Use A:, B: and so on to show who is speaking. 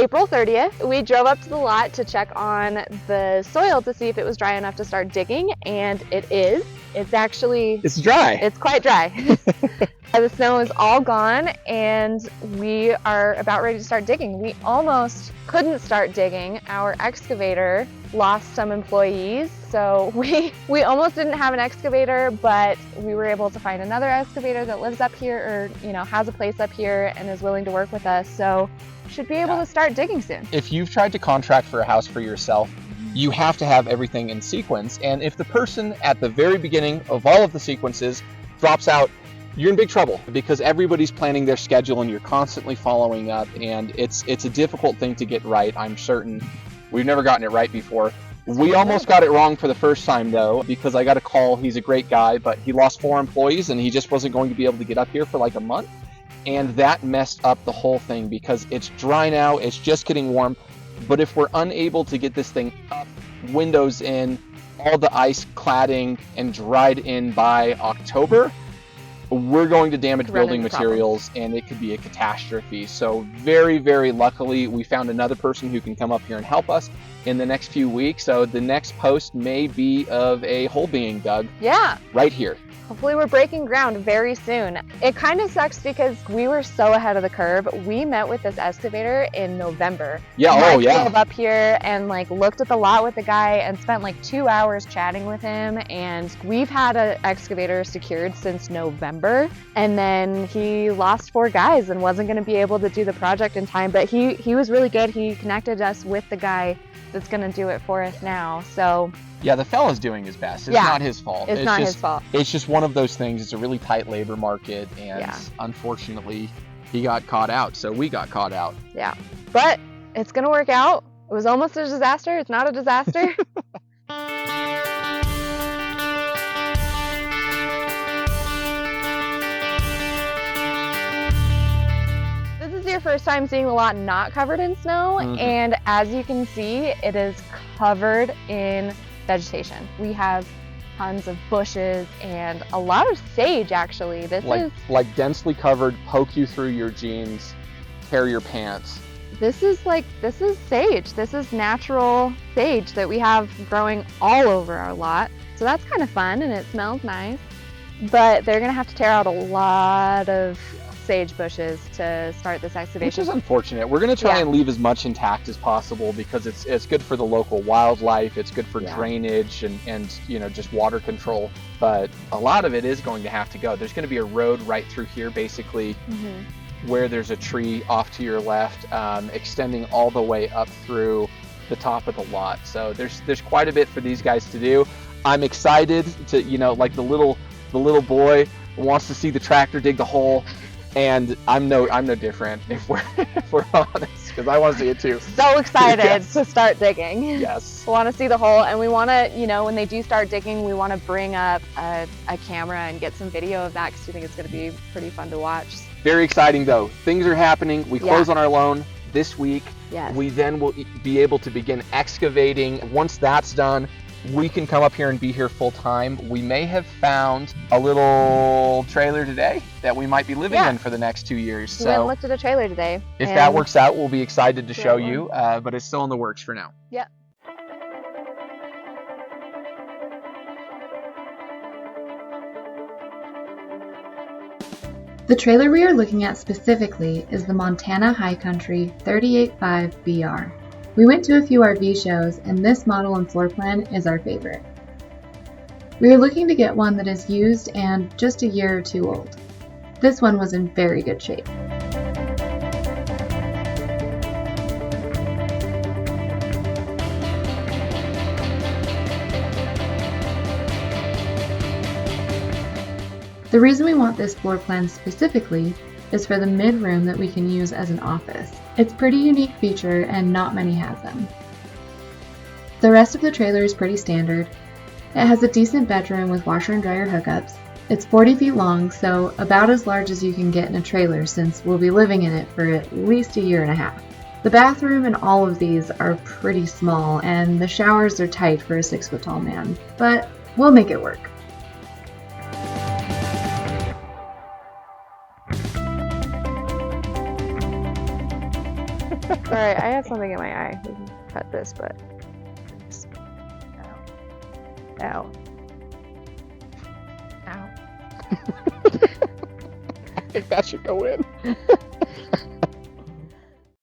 A: April 30th. We drove up to the lot to check on the soil to see if it was dry enough to start digging, and it is. It's
B: dry.
A: It's quite dry. The snow is all gone, and we are about ready to start digging. We almost couldn't start digging. Our excavator lost some employees, so we almost didn't have an excavator, but we were able to find another excavator that lives up here, or has a place up here and is willing to work with us. So should be able to start digging soon.
B: If you've tried to contract for a house for yourself, you have to have everything in sequence. And if the person at the very beginning of all of the sequences drops out, you're in big trouble, because everybody's planning their schedule and you're constantly following up, and it's a difficult thing to get right. I'm certain we've never gotten it right before. We almost got it wrong for the first time though, because I got a call. He's a great guy, but he lost 4 employees and he just wasn't going to be able to get up here for like a month. And that messed up the whole thing, because it's dry now, it's just getting warm. But if we're unable to get this thing up, windows in, all the ice cladding and dried in by October, we're going to damage building materials and it could be a catastrophe. So very, very luckily, we found another person who can come up here and help us in the next few weeks. So the next post may be of a hole being dug.
A: Yeah.
B: Right here.
A: Hopefully we're breaking ground very soon. It kind of sucks because we were so ahead of the curve. We met with this excavator in November.
B: Yeah,
A: Mike drove up here and looked at the lot with the guy and spent 2 hours chatting with him. And we've had an excavator secured since November. And then he lost 4 guys and wasn't going to be able to do the project in time. But he was really good. He connected us with the guy that's going to do it for us now. So
B: yeah, the fella's doing his best. It's not his fault.
A: It's not his fault.
B: It's just one of those things. It's a really tight labor market, and unfortunately, he got caught out. So we got caught out. Yeah,
A: but it's gonna work out. It was almost a disaster. It's not a disaster. This is your first time seeing the lot not covered in snow, and as you can see, it is covered in vegetation. We have tons of bushes and a lot of sage, actually. This is
B: densely covered, poke you through your jeans, tear your pants.
A: This is sage. This is natural sage that we have growing all over our lot. So that's kind of fun, and it smells nice. But they're gonna have to tear out a lot of sage bushes to start this excavation.
B: Which is unfortunate. We're going to try and leave as much intact as possible, because it's good for the local wildlife, it's good for drainage and just water control. But a lot of it is going to have to go. There's going to be a road right through here, basically, where there's a tree off to your left, extending all the way up through the top of the lot. So there's quite a bit for these guys to do. I'm excited to, like the little boy wants to see the tractor dig the hole. And I'm no different, if we're honest, because I want to see it too.
A: So excited to start digging.
B: Yes.
A: We want to see the hole, and we want to, when they do start digging, we want to bring up a camera and get some video of that, because we think it's going to be pretty fun to watch.
B: Very exciting though. Things are happening. We close on our loan this week.
A: Yes.
B: We then will be able to begin excavating. Once that's done, we can come up here and be here full time. We may have found a little trailer today that we might be living in for the next 2 years.
A: We went and looked at a trailer today.
B: If that works out, we'll be excited to show you, but it's still in the works for now.
A: Yeah.
C: The trailer we are looking at specifically is the Montana High Country 38.5 BR. We went to a few RV shows, and this model and floor plan is our favorite. We are looking to get one that is used and just a year or 2 old. This one was in very good shape. The reason we want this floor plan specifically is for the mid-room that we can use as an office. It's a pretty unique feature and not many have them. The rest of the trailer is pretty standard. It has a decent bedroom with washer and dryer hookups. It's 40 feet long, so about as large as you can get in a trailer, since we'll be living in it for at least a year and a half. The bathroom in all of these are pretty small, and the showers are tight for a 6-foot tall man, but we'll make it work.
A: All Sorry, I have something in my eye. We can cut this, but. Ow. Ow. Ow.
B: I think that should go in.